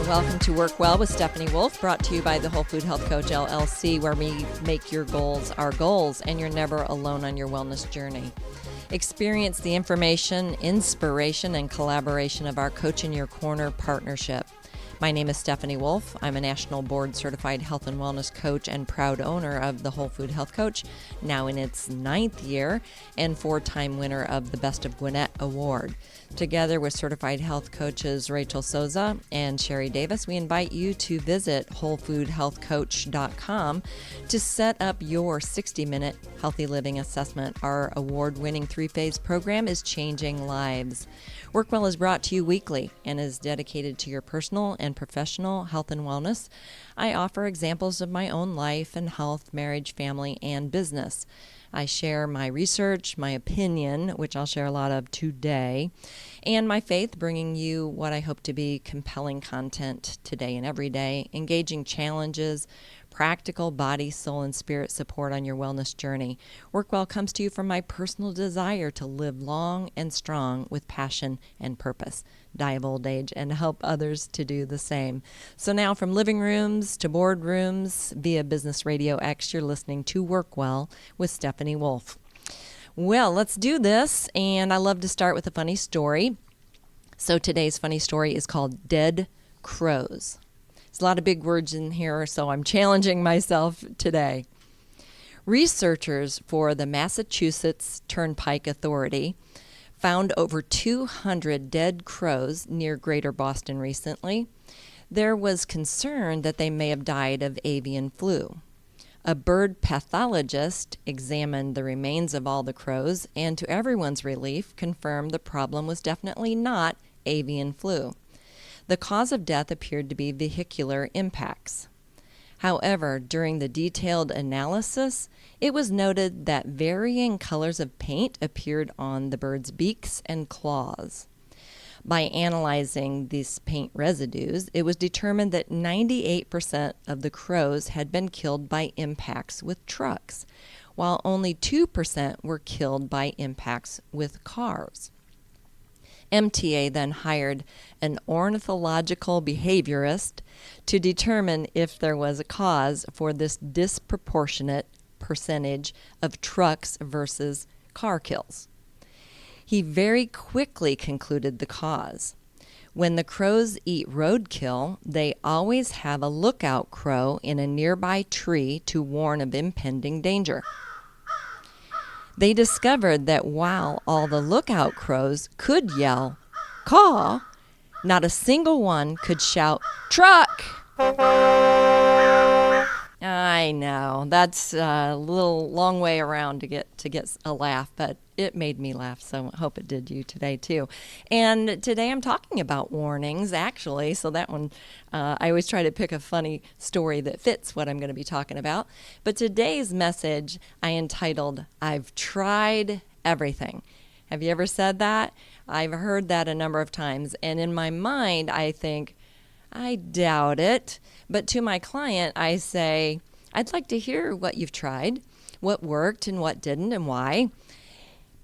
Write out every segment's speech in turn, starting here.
Welcome to Work Well with Stephanie Wolfe, brought to you by the Whole Food Health Coach LLC, where we make your goals our goals and you're never alone on your wellness journey. Experience the information, inspiration, and collaboration of our Coach in Your Corner partnership. My name is Stephanie Wolfe. I'm a national board certified health and wellness coach and proud owner of the Whole Food Health Coach, now in its 9th year, and 4-time winner of the Best of Gwinnett Award. Together with certified health coaches Rachel Souza and Sherry Davis, we invite you to visit wholefoodhealthcoach.com to set up your 60-minute healthy living assessment. Our award-winning 3-phase program is changing lives. Workwell is brought to you weekly and is dedicated to your personal and professional health and wellness. I offer examples of my own life and health, marriage, family, and business. I share my research, my opinion, which I'll share a lot of today, and my faith, bringing you what I hope to be compelling content today and every day, engaging challenges, practical body, soul, and spirit support on your wellness journey. Workwell comes to you from my personal desire to live long and strong with passion and purpose, die of old age, and help others to do the same. So now from living rooms to boardrooms via Business RadioX, you're listening to Workwell with Stephanie Wolfe. Well, let's do this, and I love to start with a funny story. So today's funny story is called Dead Crows. There's a lot of big words in here, so I'm challenging myself today. Researchers for the Massachusetts Turnpike Authority found over 200 dead crows near Greater Boston recently. There was concern that they may have died of avian flu. A bird pathologist examined the remains of all the crows and, to everyone's relief, confirmed the problem was definitely not avian flu. The cause of death appeared to be vehicular impacts. However, during the detailed analysis, it was noted that varying colors of paint appeared on the bird's beaks and claws. By analyzing these paint residues, it was determined that 98% of the crows had been killed by impacts with trucks, while only 2% were killed by impacts with cars. MTA then hired an ornithological behaviorist to determine if there was a cause for this disproportionate percentage of trucks versus car kills. He very quickly concluded the cause. When the crows eat roadkill, they always have a lookout crow in a nearby tree to warn of impending danger. They discovered that while all the lookout crows could yell, "Caw," not a single one could shout, "Truck!" I know, that's a little long way around to get a laugh, but it made me laugh, so I hope it did you today too. And today I'm talking about warnings, actually, so that one, I always try to pick a funny story that fits what I'm going to be talking about. But today's message I entitled, "I've Tried Everything." Have you ever said that? I've heard that a number of times, and in my mind I think, I doubt it. But to my client, I say, I'd like to hear what you've tried, what worked and what didn't and why.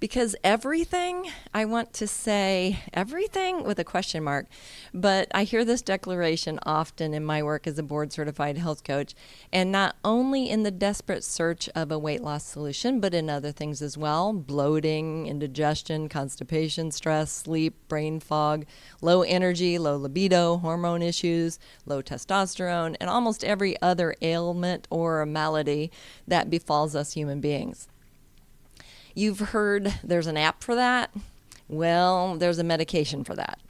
Because everything, I want to say everything with a question mark, but I hear this declaration often in my work as a board-certified health coach, and not only in the desperate search of a weight loss solution, but in other things as well: bloating, indigestion, constipation, stress, sleep, brain fog, low energy, low libido, hormone issues, low testosterone, and almost every other ailment or malady that befalls us human beings. You've heard there's an app for that. Well, there's a medication for that.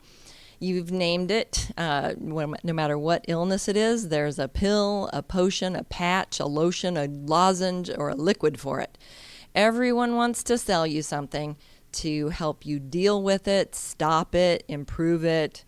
You've named it. No matter what illness it is, there's a pill, a potion, a patch, a lotion, a lozenge, or a liquid for it. Everyone wants to sell you something to help you deal with it, stop it, improve it.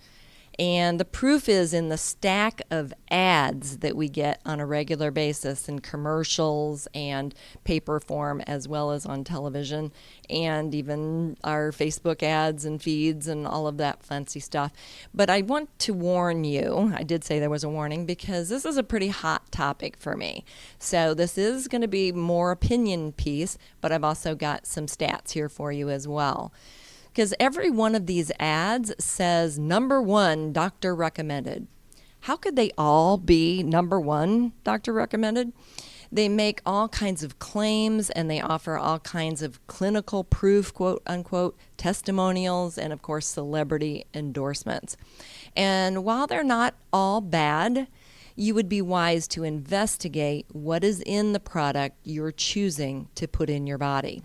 And the proof is in the stack of ads that we get on a regular basis in commercials and paper form, as well as on television, and even our Facebook ads and feeds and all of that fancy stuff. But I want to warn you, I did say there was a warning, because this is a pretty hot topic for me. So this is going to be more opinion piece, but I've also got some stats here for you as well. Because every one of these ads says, number one, doctor recommended. how could they all be number one doctor recommended? They make all kinds of claims and they offer all kinds of clinical proof, quote unquote, testimonials, and of course, celebrity endorsements. And while they're not all bad, you would be wise to investigate what is in the product you're choosing to put in your body.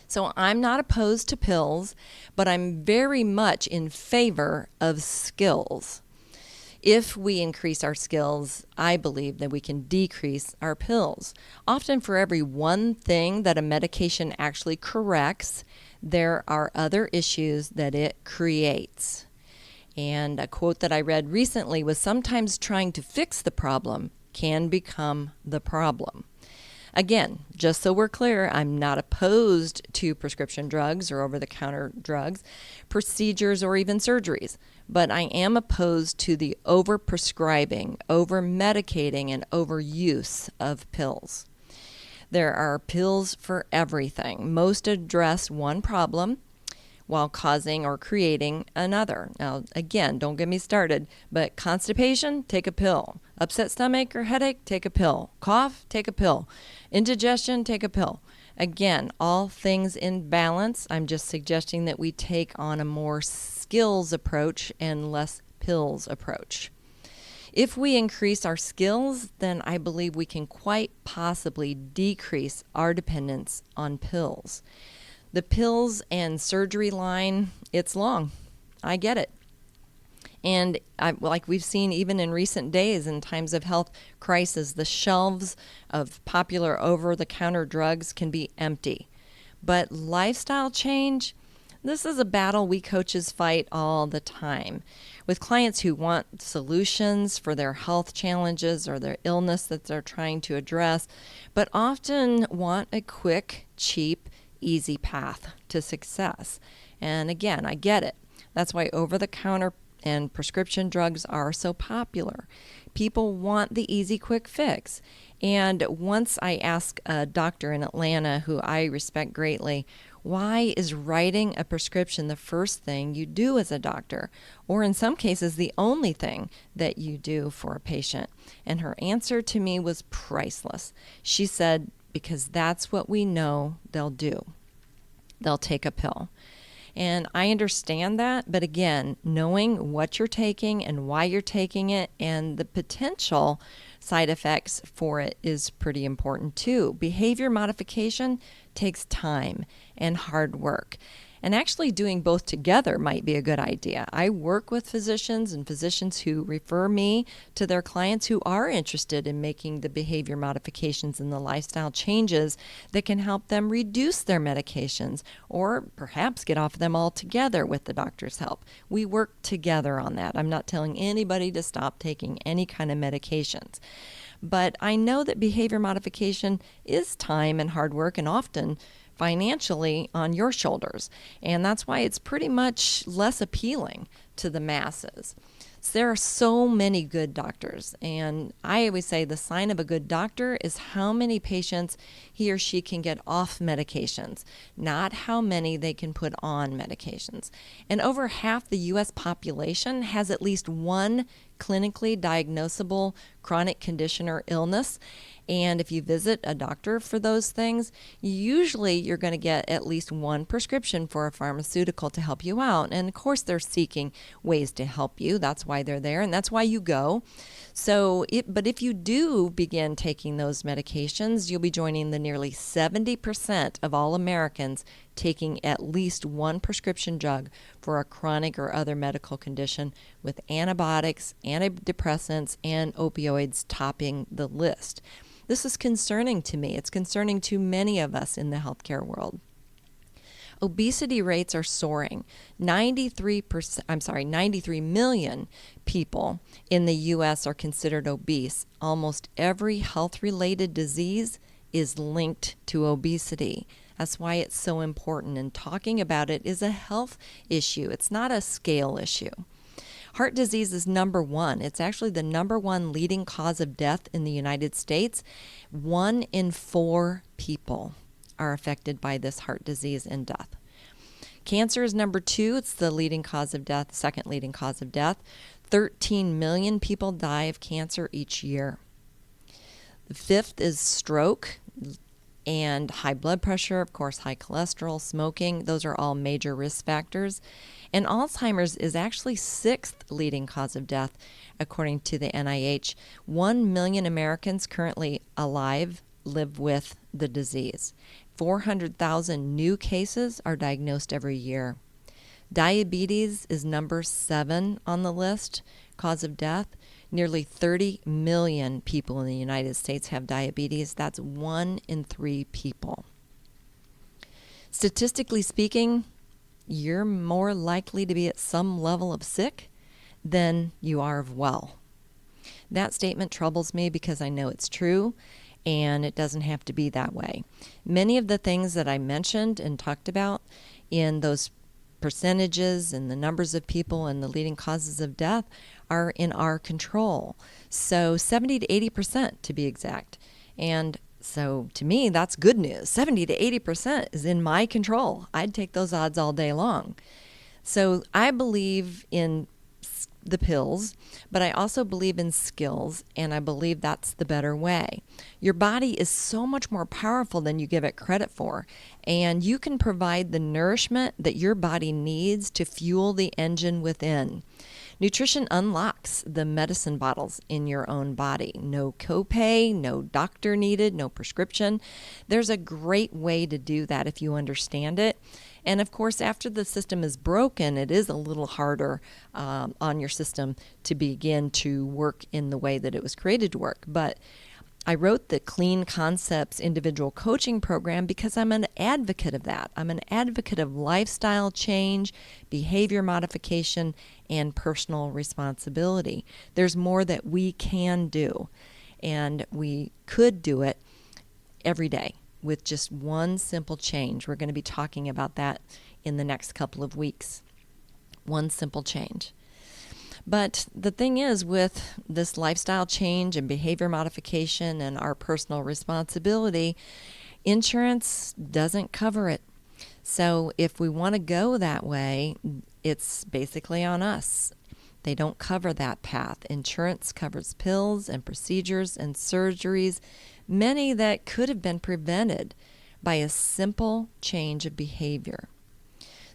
So I'm not opposed to pills, but I'm very much in favor of skills. If we increase our skills, I believe that we can decrease our pills. Often for every one thing that a medication actually corrects, there are other issues that it creates. And a quote that I read recently was, sometimes trying to fix the problem can become the problem. Again, just so we're clear, I'm not opposed to prescription drugs or over-the-counter drugs, procedures, or even surgeries, but I am opposed to the over-prescribing, over-medicating, and overuse of pills. There are pills for everything. Most address one problem while causing or creating another. Now, again, don't get me started, but constipation, take a pill. Upset stomach or headache, take a pill. Cough, take a pill. Indigestion, take a pill. Again, all things in balance. I'm just suggesting that we take on a more skills approach and less pills approach. If we increase our skills, then I believe we can quite possibly decrease our dependence on pills. The pills and surgery line, it's long. I get it. And like we've seen even in recent days in times of health crisis, the shelves of popular over-the-counter drugs can be empty. But lifestyle change, this is a battle we coaches fight all the time with clients who want solutions for their health challenges or their illness that they're trying to address, but often want a quick, cheap, easy path to success. And again, I get it. That's why over-the-counter and prescription drugs are so popular. People want the easy, quick fix. And once I asked a doctor in Atlanta who I respect greatly, why is writing a prescription the first thing you do as a doctor, or in some cases the only thing that you do for a patient? And her answer to me was priceless. She said, because that's what we know they'll do. They'll take a pill. And I understand that, but again, knowing what you're taking and why you're taking it and the potential side effects for it is pretty important too. Behavior modification takes time and hard work. And actually doing both together might be a good idea. I work with physicians and physicians who refer me to their clients who are interested in making the behavior modifications and the lifestyle changes that can help them reduce their medications or perhaps get off them altogether with the doctor's help. We work together on that. I'm not telling anybody to stop taking any kind of medications. But I know that behavior modification is time and hard work and often financially on your shoulders. And that's why it's pretty much less appealing to the masses. So there are so many good doctors. And I always say the sign of a good doctor is how many patients he or she can get off medications, not how many they can put on medications. And over half the U.S. population has at least one clinically diagnosable chronic condition or illness. And if you visit a doctor for those things, usually you're going to get at least one prescription for a pharmaceutical to help you out. And of course, they're seeking ways to help you. That's why they're there, and that's why you go. But if you do begin taking those medications, you'll be joining the nearly 70% of all Americans taking at least one prescription drug for a chronic or other medical condition, with antibiotics, antidepressants, and opioids topping the list. This is concerning to me. It's concerning to many of us in the healthcare world. Obesity rates are soaring. 93 million people in the U.S. are considered obese. Almost every health-related disease is linked to obesity. That's why it's so important, and talking about it is a health issue. It's not a scale issue. Heart disease is number one. It's actually the number one leading cause of death in the United States. 1 in 4 people are affected by this heart disease and death. Cancer is number 2. It's the leading cause of death, second leading cause of death. 13 million people die of cancer each year. The fifth is stroke and high blood pressure, of course, high cholesterol, smoking. Those are all major risk factors. And Alzheimer's is actually sixth leading cause of death, according to the NIH. 1 million Americans currently alive live with the disease. 400,000 new cases are diagnosed every year. Diabetes is number 7 on the list, cause of death. Nearly 30 million people in the United States have diabetes. That's 1 in 3 people. Statistically speaking, you're more likely to be at some level of sick than you are of well. That statement troubles me because I know it's true, and it doesn't have to be that way. Many of the things that I mentioned and talked about in those percentages and the numbers of people and the leading causes of death are in our control. So 70 to 80% to be exact. And so to me, that's good news. 70 to 80% is in my control. I'd take those odds all day long. So I believe in the pills, but I also believe in skills, and I believe that's the better way. Your body is so much more powerful than you give it credit for, and you can provide the nourishment that your body needs to fuel the engine within. Nutrition unlocks the medicine bottles in your own body. No copay, no doctor needed, no prescription. There's a great way to do that if you understand it. And of course, after the system is broken, it is a little harder on your system to begin to work in the way that it was created to work. But I wrote the Clean Concepts individual coaching program because I'm an advocate of that. I'm an advocate of lifestyle change, behavior modification, and personal responsibility. There's more that we can do, and we could do it every day with just one simple change. We're going to be talking about that in the next couple of weeks. One simple change. But the thing is, with this lifestyle change and behavior modification and our personal responsibility, insurance doesn't cover it. So if we want to go that way, it's basically on us. They don't cover that path. Insurance covers pills and procedures and surgeries, many that could have been prevented by a simple change of behavior.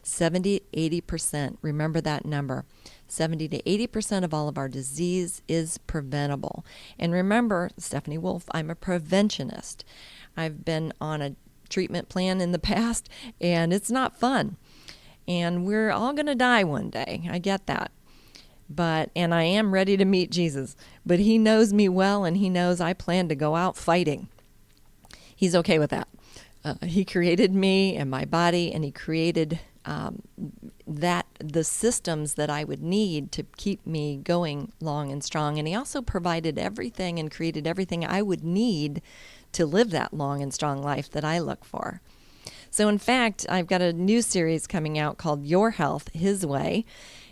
70-80%, remember that number. 70 to 80% of all of our disease is preventable. And remember, Stephanie Wolfe, I'm a preventionist. I've been on a treatment plan in the past, and it's not fun. And we're all going to die one day. I get that. And I am ready to meet Jesus. But he knows me well, and he knows I plan to go out fighting. He's okay with that. He created me and my body, and he created the systems that I would need to keep me going long and strong. And he also provided everything and created everything I would need to live that long and strong life that I look for. So in fact, I've got a new series coming out called Your Health, His Way.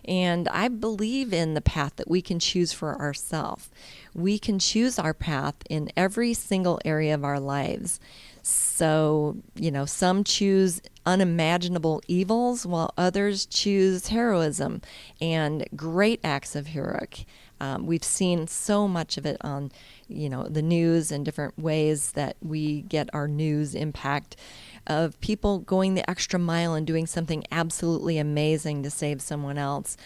And I believe in the path that we can choose for ourselves. We can choose our path in every single area of our lives. So, some choose unimaginable evils while others choose heroism and great acts of heroic. We've seen so much of it on, the news and different ways that we get our news impact of people going the extra mile and doing something absolutely amazing to save someone else.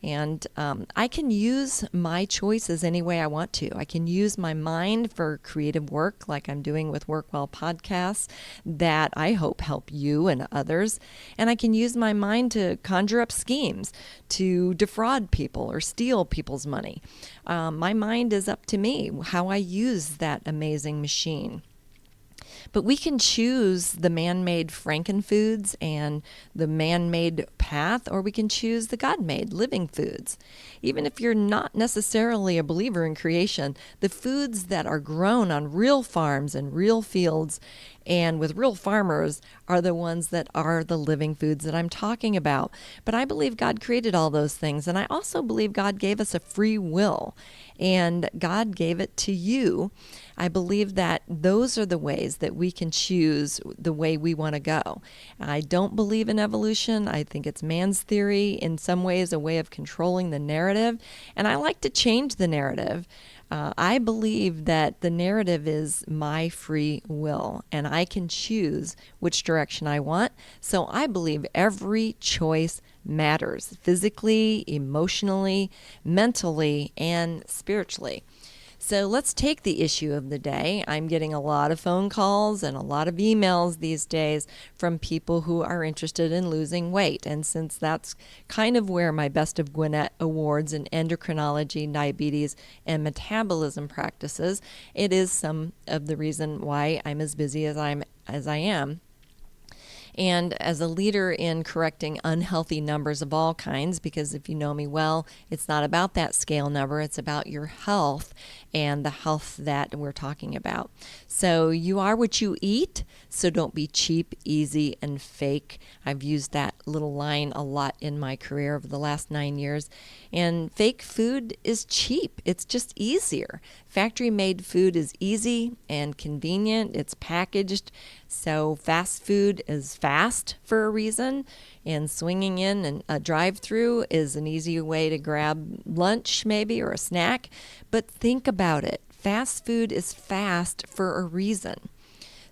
And I can use my choices any way I want to. I can use my mind for creative work like I'm doing with Work Well podcasts that I hope help you and others. And I can use my mind to conjure up schemes to defraud people or steal people's money. My mind is up to me how I use that amazing machine. But we can choose the man-made frankenfoods and the man-made path, or we can choose the God-made living foods. Even if you're not necessarily a believer in creation, the foods that are grown on real farms and real fields and with real farmers are the ones that are the living foods that I'm talking about. But I believe God created all those things, and I also believe God gave us a free will, and God gave it to you. I believe that those are the ways that that we can choose the way we want to go. I don't believe in evolution. I think it's man's theory, in some ways a way of controlling the narrative, and I like to change the narrative. I believe that the narrative is my free will, and I can choose which direction I want. So I believe every choice matters, physically, emotionally, mentally, and spiritually. So let's take the issue of the day. I'm getting a lot of phone calls and a lot of emails these days from people who are interested in losing weight. And since that's kind of where my Best of Gwinnett awards in endocrinology, diabetes, and metabolism practices, it is some of the reason why I'm as busy as I am. And as a leader in correcting unhealthy numbers of all kinds, because if you know me well, it's not about that scale number, it's about your health and the health that we're talking about. So you are what you eat, so don't be cheap, easy, and fake. I've used that little line a lot in my career over the last 9 years. And fake food is cheap. It's just easier. Factory-made food is easy and convenient. It's packaged. So fast food is fast for a reason, and swinging in and a drive-through is an easy way to grab lunch maybe or a snack. But think about it. Fast food is fast for a reason.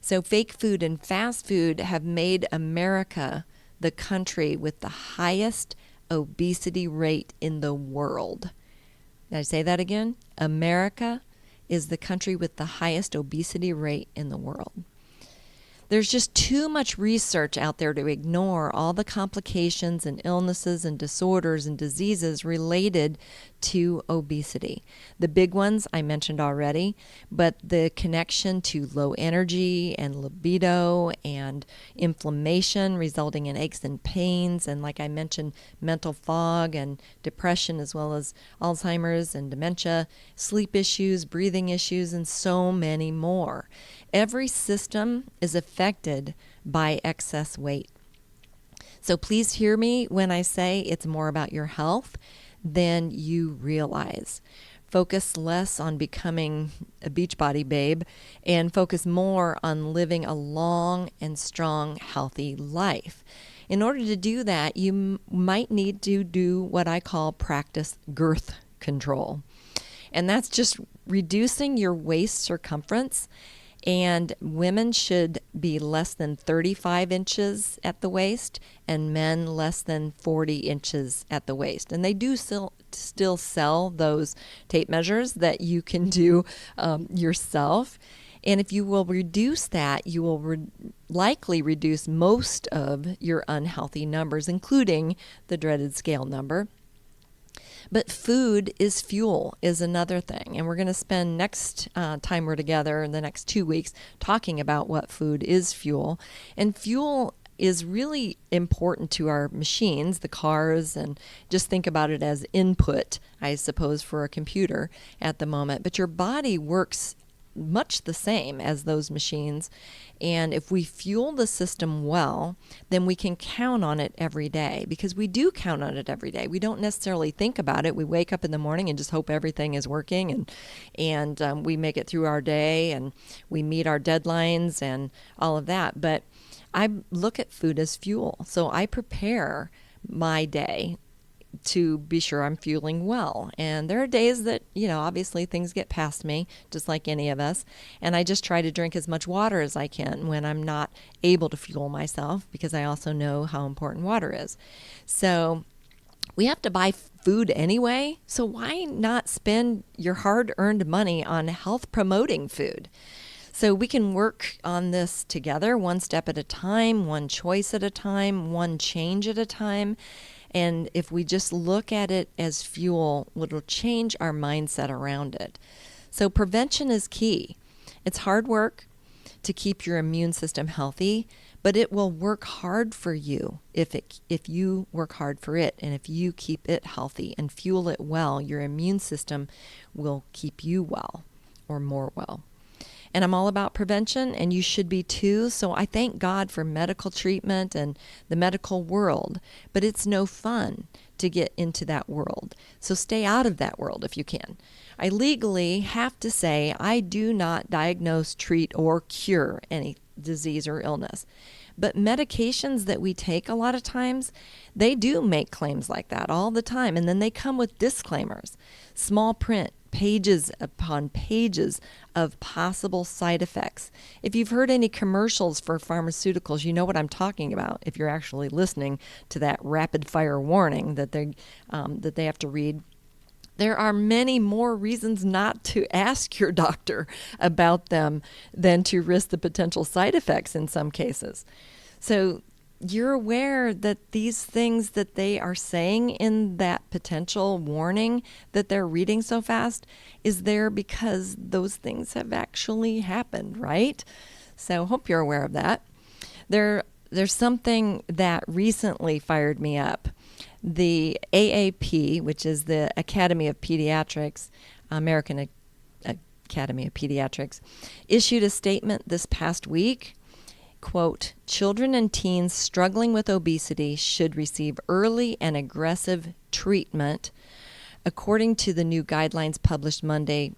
So fake food and fast food have made America the country with the highest obesity rate in the world. Did I say that again? America is the country with the highest obesity rate in the world. There's just too much research out there to ignore all the complications and illnesses and disorders and diseases related to obesity. The big ones I mentioned already, but the connection to low energy and libido and inflammation resulting in aches and pains, and like I mentioned, mental fog and depression, as well as Alzheimer's and dementia, sleep issues, breathing issues, and so many more. Every system is affected by excess weight. So please hear me when I say it's more about your health than you realize. Focus less on becoming a Beachbody babe and focus more on living a long and strong, healthy life. In order to do that, you might need to do what I call practice girth control. And that's just reducing your waist circumference. And women should be less than 35 inches at the waist and men less than 40 inches at the waist. And they do still sell those tape measures that you can do yourself. And if you will reduce that, you will likely reduce most of your unhealthy numbers, including the dreaded scale number. But food is fuel is another thing. And we're going to spend next time we're together in the next 2 weeks talking about what food is fuel. And fuel is really important to our machines, the cars, and just think about it as input, I suppose, for a computer at the moment. But your body works much the same as those machines. And if we fuel the system well, then we can count on it every day, because we do count on it every day. We don't necessarily think about it. We wake up in the morning and just hope everything is working, and we make it through our day and we meet our deadlines and all of that. But I look at food as fuel. So I prepare my day to be sure I'm fueling well. And there are days that, obviously things get past me, just like any of us. And I just try to drink as much water as I can when I'm not able to fuel myself, because I also know how important water is. So we have to buy food anyway. So why not spend your hard-earned money on health-promoting food? So we can work on this together, one step at a time, one choice at a time, one change at a time. And if we just look at it as fuel, it'll change our mindset around it. So prevention is key. It's hard work to keep your immune system healthy, but it will work hard for you if you work hard for it. And if you keep it healthy and fuel it well, your immune system will keep you well or more well. And I'm all about prevention, and you should be too. So I thank God for medical treatment and the medical world, but it's no fun to get into that world. So stay out of that world if you can. I legally have to say I do not diagnose, treat, or cure any disease or illness. But medications that we take a lot of times, they do make claims like that all the time. And then they come with disclaimers, small print, pages upon pages of possible side effects. If you've heard any commercials for pharmaceuticals, you know what I'm talking about. If you're actually listening to that rapid fire warning that they have to read. There are many more reasons not to ask your doctor about them than to risk the potential side effects in some cases. So you're aware that these things that they are saying in that potential warning that they're reading so fast is there because those things have actually happened, right? So hope you're aware of that. There's something that recently fired me up. The AAP, which is the Academy of Pediatrics, American Academy of Pediatrics, issued a statement this past week, quote, "Children and teens struggling with obesity should receive early and aggressive treatment," according to the new guidelines published Monday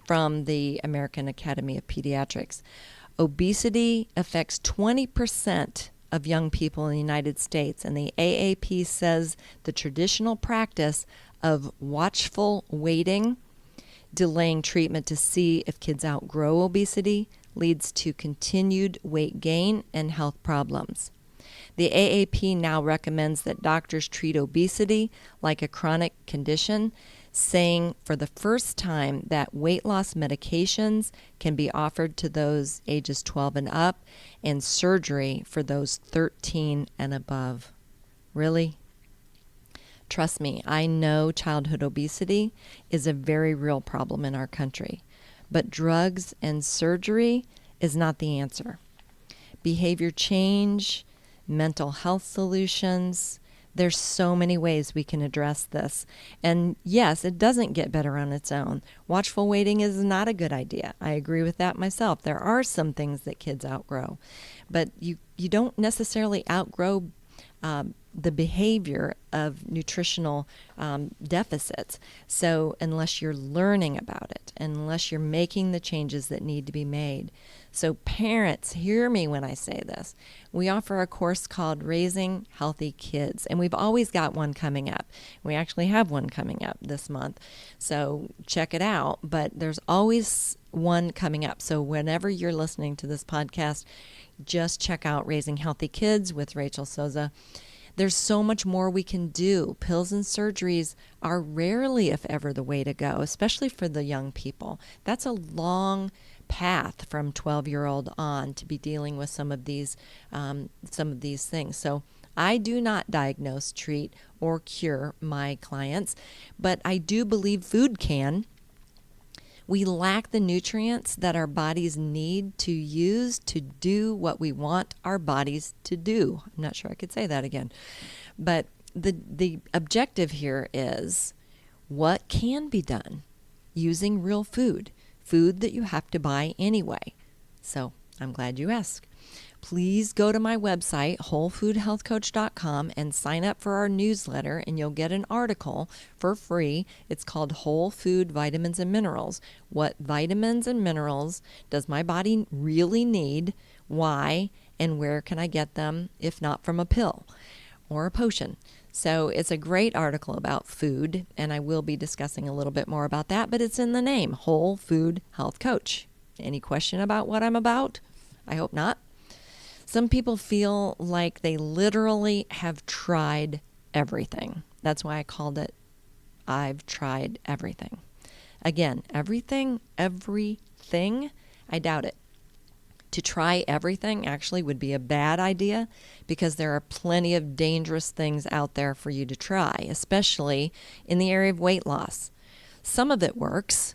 from the American Academy of Pediatrics. Obesity affects 20% of young people in the United States, and the AAP says the traditional practice of watchful waiting, delaying treatment to see if kids outgrow obesity, leads to continued weight gain and health problems. The AAP now recommends that doctors treat obesity like a chronic condition, saying for the first time that weight loss medications can be offered to those ages 12 and up, and surgery for those 13 and above. Really? Trust me, I know childhood obesity is a very real problem in our country, but drugs and surgery is not the answer. Behavior change, mental health solutions, there's so many ways we can address this. And yes, it doesn't get better on its own. Watchful waiting is not a good idea. I agree with that myself. There are some things that kids outgrow, but you don't necessarily outgrow the behavior of nutritional deficits. So unless you're learning about it, unless you're making the changes that need to be made. So parents, hear me when I say this. We offer a course called Raising Healthy Kids, and we've always got one coming up. We actually have one coming up this month, so check it out. But there's always one coming up. So whenever you're listening to this podcast, just check out Raising Healthy Kids with Rachel Souza. There's so much more we can do. Pills and surgeries are rarely, if ever, the way to go, especially for the young people. That's a long path from 12-year-old on to be dealing with some of these things. So I do not diagnose, treat, or cure my clients, but I do believe food can. We lack the nutrients that our bodies need to use to do what we want our bodies to do. I'm not sure I could say that again. But the objective here is what can be done using real food that you have to buy anyway. So I'm glad you asked. Please go to my website, wholefoodhealthcoach.com, and sign up for our newsletter, and you'll get an article for free. It's called Whole Food Vitamins and Minerals. What vitamins and minerals does my body really need? Why? And where can I get them if not from a pill or a potion? So it's a great article about food, and I will be discussing a little bit more about that, but it's in the name, Whole Food Health Coach. Any question about what I'm about? I hope not. Some people feel like they literally have tried everything. That's why I called it, I've tried everything. Again, everything, I doubt it. To try everything actually would be a bad idea because there are plenty of dangerous things out there for you to try, especially in the area of weight loss. Some of it works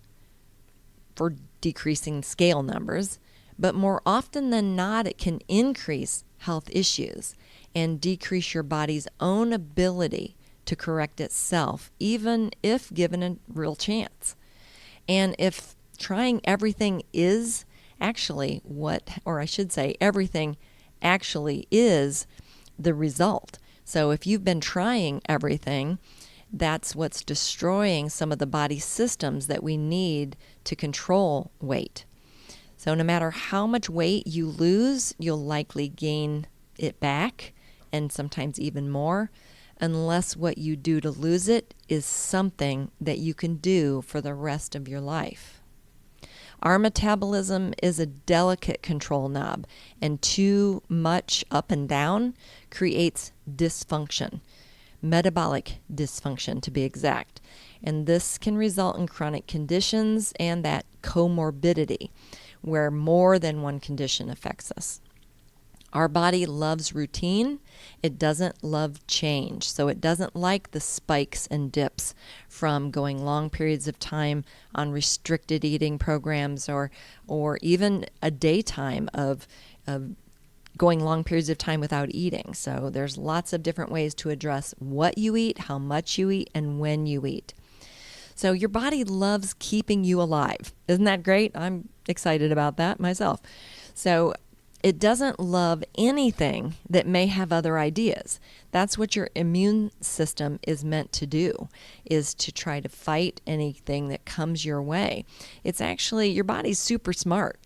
for decreasing scale numbers, but more often than not, it can increase health issues and decrease your body's own ability to correct itself, even if given a real chance. And if trying everything is actually everything actually is the result. So if you've been trying everything, that's what's destroying some of the body systems that we need to control weight. So no matter how much weight you lose, you'll likely gain it back, and sometimes even more, unless what you do to lose it is something that you can do for the rest of your life. Our metabolism is a delicate control knob, and too much up and down creates dysfunction, metabolic dysfunction to be exact. And this can result in chronic conditions and that comorbidity, where more than one condition affects us. Our body loves routine. It doesn't love change. So it doesn't like the spikes and dips from going long periods of time on restricted eating programs or even a daytime of going long periods of time without eating. So there's lots of different ways to address what you eat, how much you eat, and when you eat. So your body loves keeping you alive. Isn't that great? I'm excited about that myself. So it doesn't love anything that may have other ideas. That's what your immune system is meant to do, is to try to fight anything that comes your way. It's actually, your body's super smart.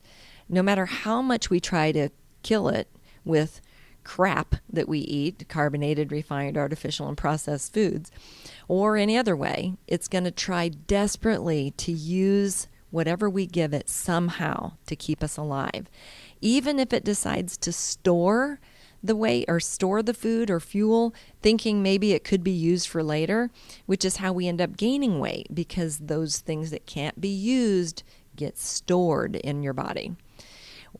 No matter how much we try to kill it with crap that we eat, carbonated, refined, artificial, and processed foods, or any other way, it's going to try desperately to use whatever we give it somehow to keep us alive. Even if it decides to store the weight or store the food or fuel, thinking maybe it could be used for later, which is how we end up gaining weight, because those things that can't be used get stored in your body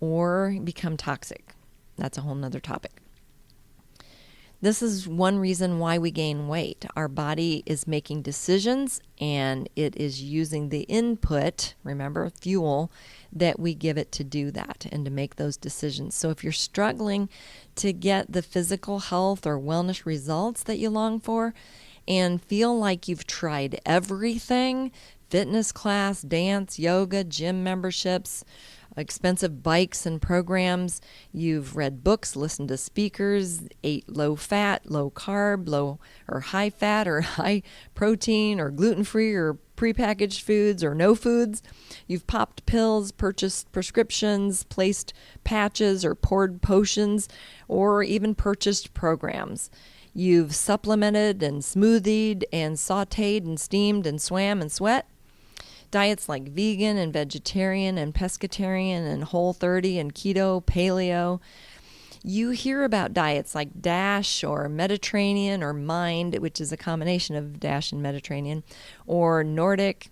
or become toxic. That's a whole nother topic. This is one reason why we gain weight. Our body is making decisions, and it is using the input, remember, fuel, that we give it to do that and to make those decisions. So if you're struggling to get the physical health or wellness results that you long for and feel like you've tried everything, fitness class, dance, yoga, gym memberships, expensive bikes and programs, you've read books, listened to speakers, ate low fat, low carb, low or high fat or high protein or gluten-free or prepackaged foods or no foods, you've popped pills, purchased prescriptions, placed patches or poured potions, or even purchased programs. You've supplemented and smoothied and sauteed and steamed and swam and sweat. Diets like vegan and vegetarian and pescatarian and Whole30 and keto, paleo. You hear about diets like DASH or Mediterranean or MIND, which is a combination of DASH and Mediterranean, or Nordic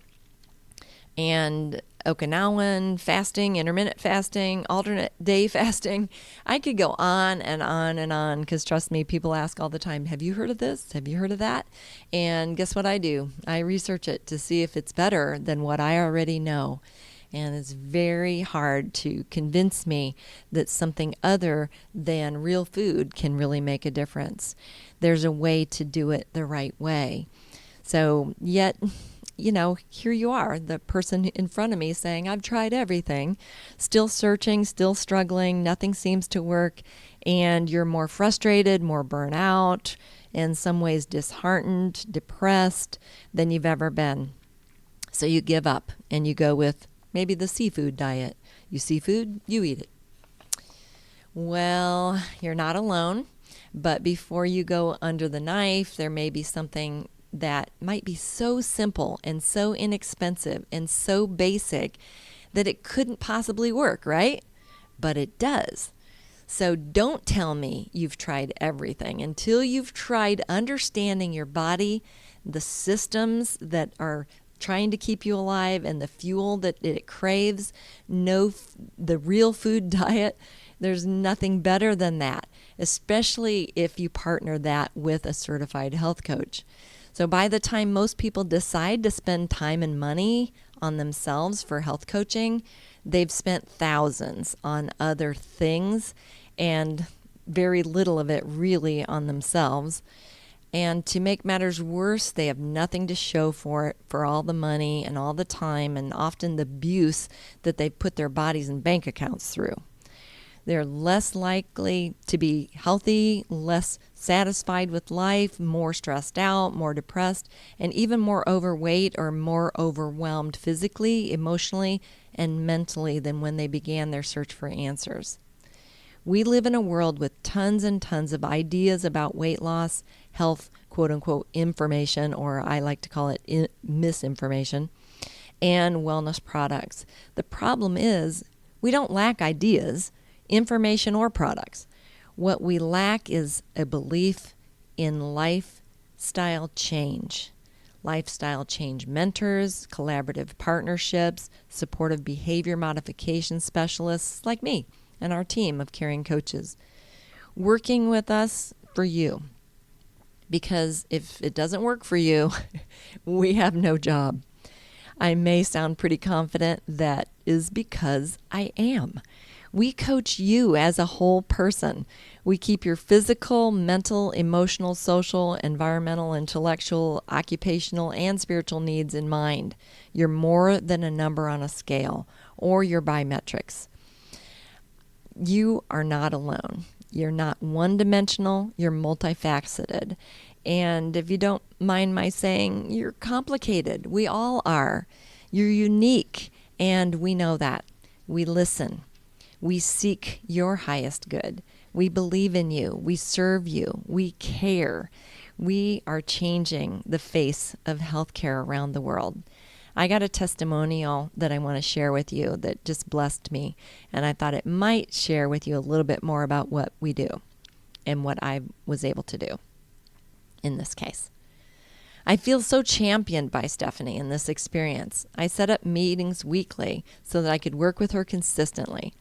and Okinawan fasting, intermittent fasting, alternate day fasting. I could go on and on and on, because trust me, people ask all the time, have you heard of this? Have you heard of that? And guess what I do? I research it to see if it's better than what I already know. And it's very hard to convince me that something other than real food can really make a difference. There's a way to do it the right way. So yet, here you are, the person in front of me saying, I've tried everything, still searching, still struggling, nothing seems to work, and you're more frustrated, more burnt out, in some ways disheartened, depressed than you've ever been. So you give up and you go with maybe the seafood diet. You see food, you eat it. Well, you're not alone, but before you go under the knife, there may be something that might be so simple and so inexpensive and so basic that it couldn't possibly work, right? But it does. So don't tell me you've tried everything until you've tried understanding your body, the systems that are trying to keep you alive, and the fuel that it craves. The real food diet. There's nothing better than that, especially if you partner that with a certified health coach. So by the time most people decide to spend time and money on themselves for health coaching, they've spent thousands on other things and very little of it really on themselves. And to make matters worse, they have nothing to show for it, for all the money and all the time and often the abuse that they've put their bodies and bank accounts through. They're less likely to be healthy, less satisfied with life, more stressed out, more depressed, and even more overweight or more overwhelmed physically, emotionally, and mentally than when they began their search for answers. We live in a world with tons and tons of ideas about weight loss, health, quote-unquote, information, or I like to call it misinformation, and wellness products. The problem is we don't lack ideas, information, or products. What we lack is a belief in lifestyle change. Lifestyle change mentors, collaborative partnerships, supportive behavior modification specialists like me and our team of caring coaches working with us for you. Because if it doesn't work for you, we have no job. I may sound pretty confident. That is because I am. We coach you as a whole person. We keep your physical, mental, emotional, social, environmental, intellectual, occupational, and spiritual needs in mind. You're more than a number on a scale or your biometrics. You are not alone. You're not one-dimensional. You're multifaceted. And if you don't mind my saying, you're complicated. We all are. You're unique, and we know that. We listen. We seek your highest good. We believe in you. We serve you. We care. We are changing the face of healthcare around the world. I got a testimonial that I want to share with you that just blessed me, and I thought it might share with you a little bit more about what we do and what I was able to do in this case. I feel so championed by Stephanie in this experience. I set up meetings weekly so that I could work with her consistently.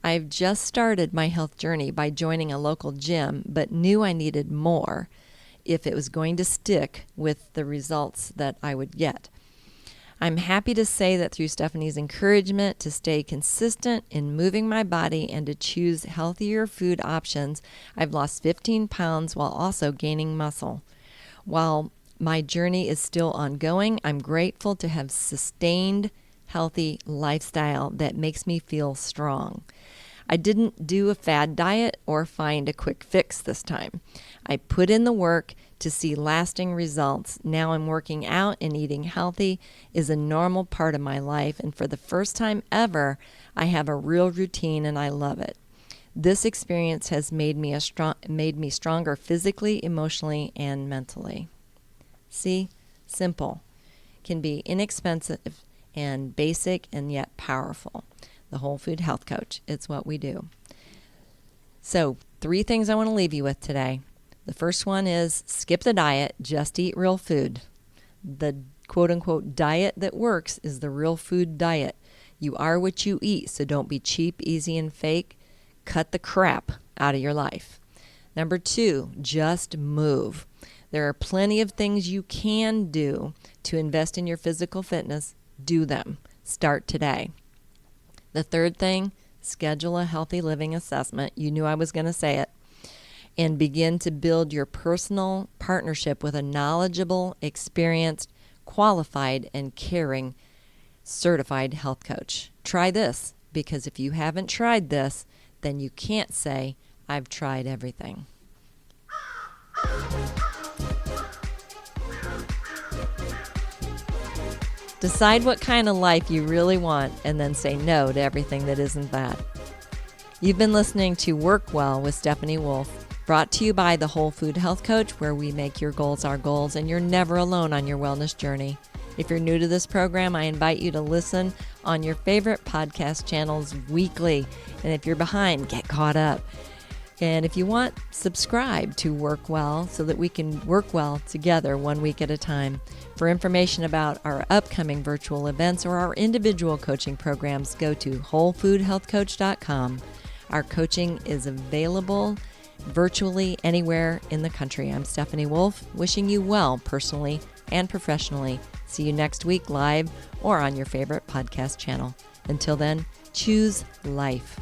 I've just started my health journey by joining a local gym, but knew I needed more if it was going to stick with the results that I would get. I'm happy to say that through Stephanie's encouragement to stay consistent in moving my body and to choose healthier food options, I've lost 15 pounds while also gaining muscle. While my journey is still ongoing, I'm grateful to have sustained healthy lifestyle that makes me feel strong. I didn't do a fad diet or find a quick fix this time. I put in the work to see lasting results. Now I'm working out and eating healthy is a normal part of my life, and for the first time ever, I have a real routine and I love it. This experience has made me stronger physically, emotionally, and mentally. See, simple can be inexpensive and basic and yet powerful. The Whole Food Health Coach. It's what we do. So 3 things I want to leave you with today. The first one is skip the diet, just eat real food. The quote-unquote diet that works is the real food diet. You are what you eat, so don't be cheap, easy, and fake. Cut the crap out of your life. Number 2, just move. There are plenty of things you can do to invest in your physical fitness. Do them. Start today. The third thing, schedule a healthy living assessment. You knew I was going to say it. And begin to build your personal partnership with a knowledgeable, experienced, qualified, and caring certified health coach. Try this, because if you haven't tried this, then you can't say, I've tried everything. Decide what kind of life you really want and then say no to everything that isn't that. You've been listening to Work Well with Stephanie Wolfe, brought to you by the Whole Food Health Coach, where we make your goals our goals and you're never alone on your wellness journey. If you're new to this program, I invite you to listen on your favorite podcast channels weekly. And if you're behind, get caught up. And if you want, subscribe to Work Well so that we can work well together 1 week at a time. For information about our upcoming virtual events or our individual coaching programs, go to wholefoodhealthcoach.com. Our coaching is available virtually anywhere in the country. I'm Stephanie Wolfe, wishing you well personally and professionally. See you next week live or on your favorite podcast channel. Until then, choose life.